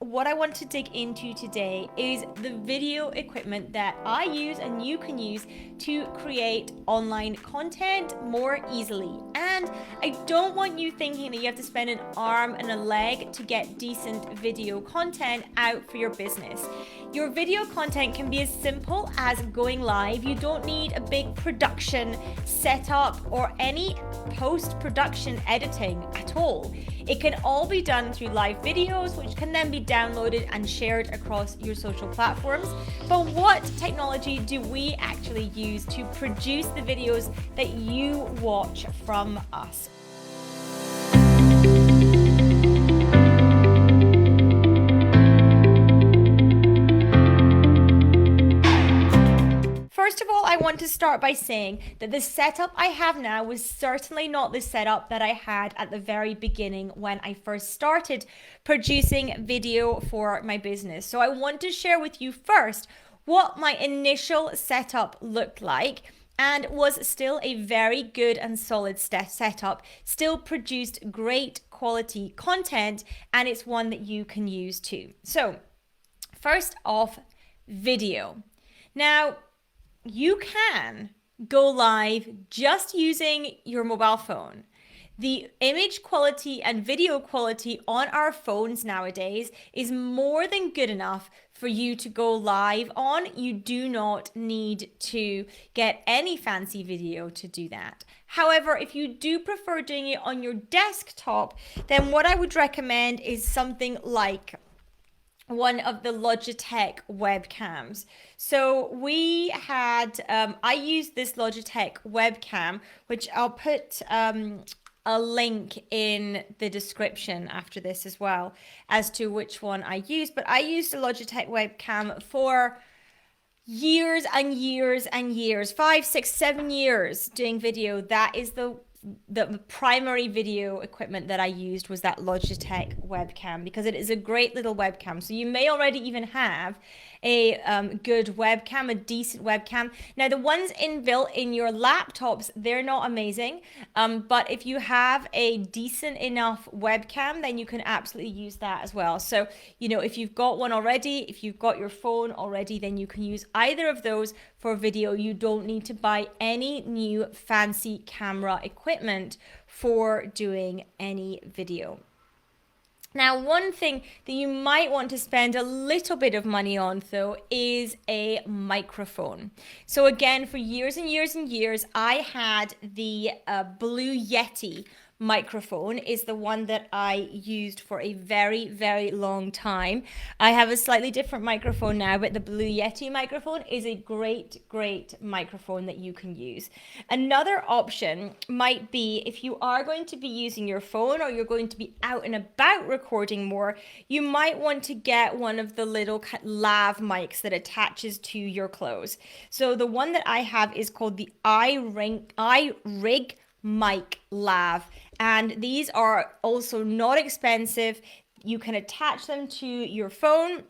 what I want to dig into today is the video equipment that I use and you can use to create online content more easily. And I don't want you thinking that you have to spend an arm and a leg to get decent video content out for your business. Your video content can be as simple as going live. You don't need a big production setup or any post-production editing at all. It can all be done through live videos, which can then be downloaded and shared across your social platforms. But what technology do we actually use to produce the videos that you watch from us? First of all, I want to start by saying that the setup I have now was certainly not the setup that I had at the very beginning when I first started producing video for my business. So I want to share with you first what my initial setup looked like, and was still a very good and solid setup, still produced great quality content, and it's one that you can use too. So first off, video. Now, you can go live just using your mobile phone. The image quality and video quality on our phones nowadays is more than good enough for you to go live on. You do not need to get any fancy video to do that. However, if you do prefer doing it on your desktop, then what I would recommend is something like one of the Logitech webcams. So we had, I used this Logitech webcam, which I'll put a link in the description after this as well as to which one I used. But I used a Logitech webcam for years and years and years, 5, 6, 7 years doing video. That is the primary video equipment that I used was that Logitech webcam, because it is a great little webcam. So you may already even have a good webcam, a decent webcam. Now the ones inbuilt in your laptops, they're not amazing, but if you have a decent enough webcam, then you can absolutely use that as well. So, you know, if you've got one already, if you've got your phone already, then you can use either of those for video. You don't need to buy any new fancy camera equipment for doing any video. Now, one thing that you might want to spend a little bit of money on, though, is a microphone. So again, for years and years and years, I had the Blue Yeti microphone, is the one that I used for a very, very long time. I have a slightly different microphone now, but the Blue Yeti microphone is a great, great microphone that you can use. Another option might be if you are going to be using your phone or you're going to be out and about recording more, you might want to get one of the little lav mics that attaches to your clothes. So the one that I have is called the iRig mic lav, and these are also not expensive. You can attach them to your phone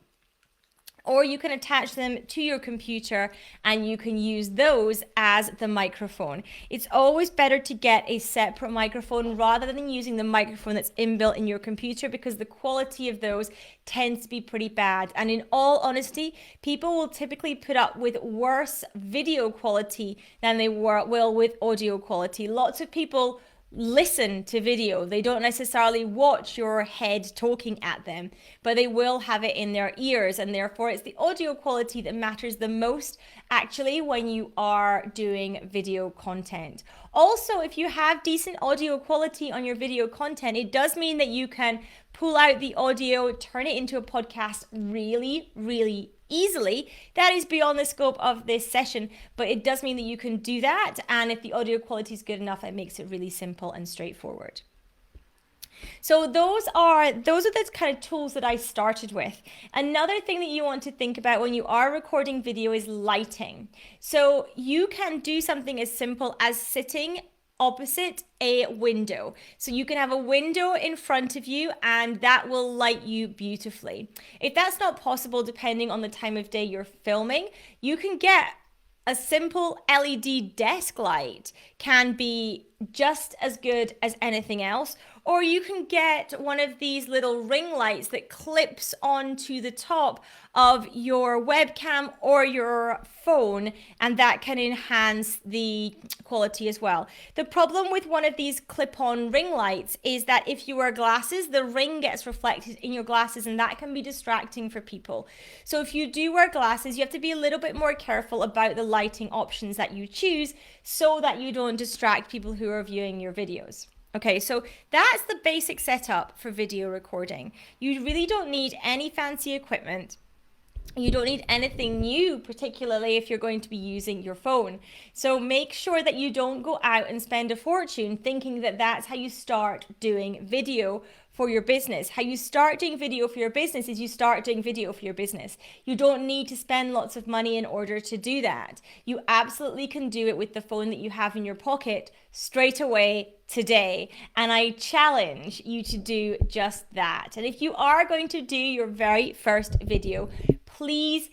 or you can attach them to your computer and you can use those as the microphone. It's always better to get a separate microphone rather than using the microphone that's inbuilt in your computer, because the quality of those tends to be pretty bad. And in all honesty, people will typically put up with worse video quality than they will with audio quality. Lots of people listen to video. They don't necessarily watch your head talking at them, but they will have it in their ears, and therefore it's the audio quality that matters the most actually when you are doing video content. Also, if you have decent audio quality on your video content, it does mean that you can pull out the audio, turn it into a podcast really, really easily. That is beyond the scope of this session, but it does mean that you can do that. And if the audio quality is good enough, it makes it really simple and straightforward. So those are the kind of tools that I started with. Another thing that you want to think about when you are recording video is lighting. So you can do something as simple as sitting opposite a window. So you can have a window in front of you and that will light you beautifully. If that's not possible, depending on the time of day you're filming, you can get a simple LED desk light can be just as good as anything else. Or you can get one of these little ring lights that clips onto the top of your webcam or your phone, and that can enhance the quality as well. The problem with one of these clip-on ring lights is that if you wear glasses, the ring gets reflected in your glasses, and that can be distracting for people. So if you do wear glasses, you have to be a little bit more careful about the lighting options that you choose so that you don't distract people who are viewing your videos. Okay, so that's the basic setup for video recording. You really don't need any fancy equipment. You don't need anything new, particularly if you're going to be using your phone. So make sure that you don't go out and spend a fortune thinking that that's how you start doing video for your business. How you start doing video for your business is you start doing video for your business. You don't need to spend lots of money in order to do that. You absolutely can do it with the phone that you have in your pocket straight away today. And I challenge you to do just that. And if you are going to do your very first video, please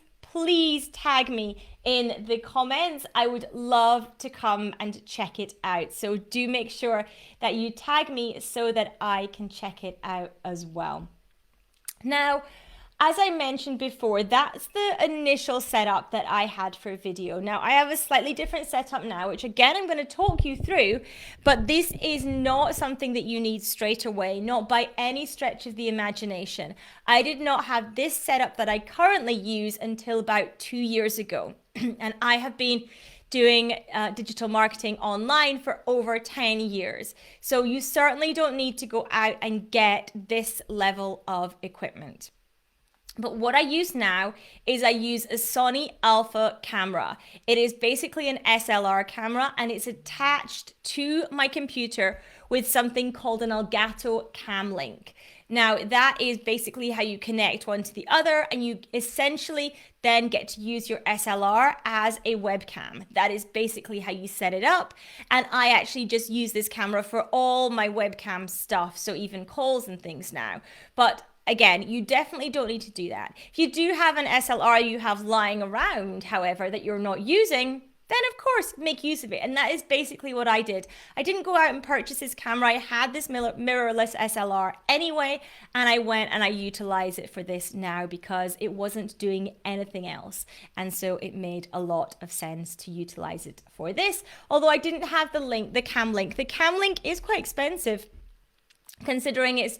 tag me in the comments. I would love to come and check it out. So do make sure that you tag me so that I can check it out as well. Now, as I mentioned before, that's the initial setup that I had for video. Now, I have a slightly different setup now, which again, I'm going to talk you through, but this is not something that you need straight away, not by any stretch of the imagination. I did not have this setup that I currently use until about 2 years ago. And I have been doing digital marketing online for over 10 years. So you certainly don't need to go out and get this level of equipment. But what I use now is I use a Sony Alpha camera. It is basically an SLR camera, and it's attached to my computer with something called an Elgato Cam Link. Now, that is basically how you connect one to the other, and you essentially then get to use your SLR as a webcam. That is basically how you set it up. And I actually just use this camera for all my webcam stuff, so even calls and things now. But again, you definitely don't need to do that. If you do have an SLR you have lying around, however, that you're not using, then of course make use of it. And that is basically what I did. I didn't go out and purchase this camera. I had this mirrorless SLR anyway, and I went and I utilized it for this now because it wasn't doing anything else. And so it made a lot of sense to utilize it for this. Although I didn't have the Cam Link. The Cam Link is quite expensive, considering it's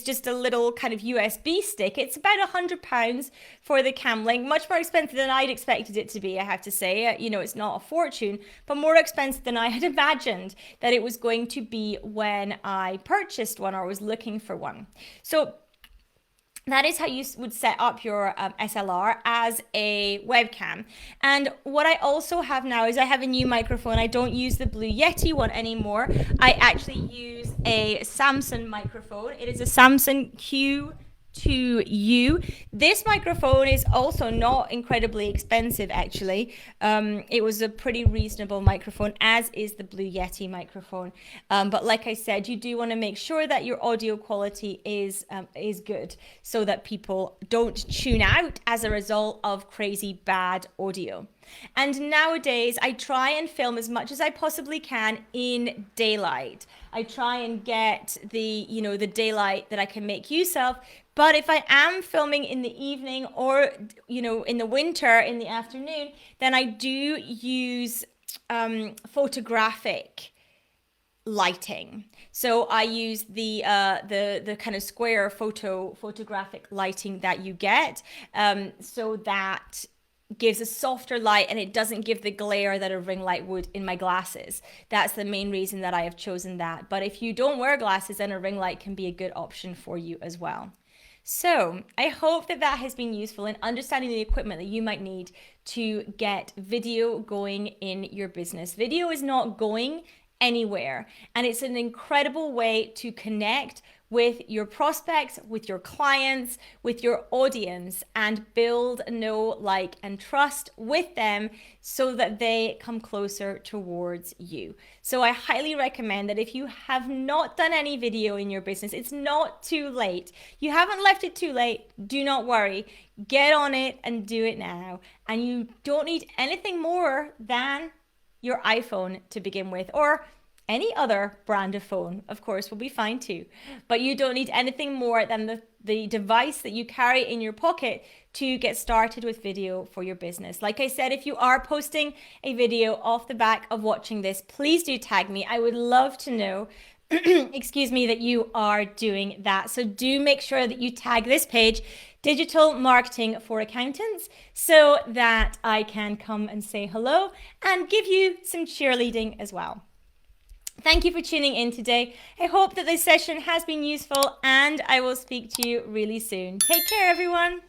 just a little kind of USB stick. It's about £100 for the Cam Link, much more expensive than I'd expected it to be, I have to say. You know, it's not a fortune, but more expensive than I had imagined that it was going to be when I purchased one or was looking for one. So that is how you would set up your SLR as a webcam. And what I also have now is I have a new microphone. I don't use the Blue Yeti one anymore. I actually use a Samsung microphone. It is a Samsung Q2U. This microphone is also not incredibly expensive, actually. It was a pretty reasonable microphone, as is the Blue Yeti microphone. But like I said, you do want to make sure that your audio quality is good, so that people don't tune out as a result of crazy bad audio. And nowadays, I try and film as much as I possibly can in daylight. I try and get the daylight that I can make use of. But if I am filming in the evening or, in the winter, in the afternoon, then I do use photographic lighting. So I use the kind of square photographic lighting that you get, so that gives a softer light and it doesn't give the glare that a ring light would in my glasses. That's the main reason that I have chosen that. But if you don't wear glasses, then a ring light can be a good option for you as well. So I hope that has been useful in understanding the equipment that you might need to get video going in your business. Video is not going anywhere, and it's an incredible way to connect with your prospects, with your clients, with your audience, and build, know, like, and trust with them so that they come closer towards you. So I highly recommend that if you have not done any video in your business, it's not too late. You haven't left it too late. Do not worry. Get on it and do it now. And you don't need anything more than your iPhone to begin with, or any other brand of phone, of course, will be fine too. But you don't need anything more than the device that you carry in your pocket to get started with video for your business. Like I said, if you are posting a video off the back of watching this, please do tag me. I would love to know excuse me, that you are doing that. So do make sure that you tag this page, Digital Marketing for Accountants, so that I can come and say hello and give you some cheerleading as well. Thank you for tuning in today. I hope that this session has been useful, and I will speak to you really soon. Take care, everyone.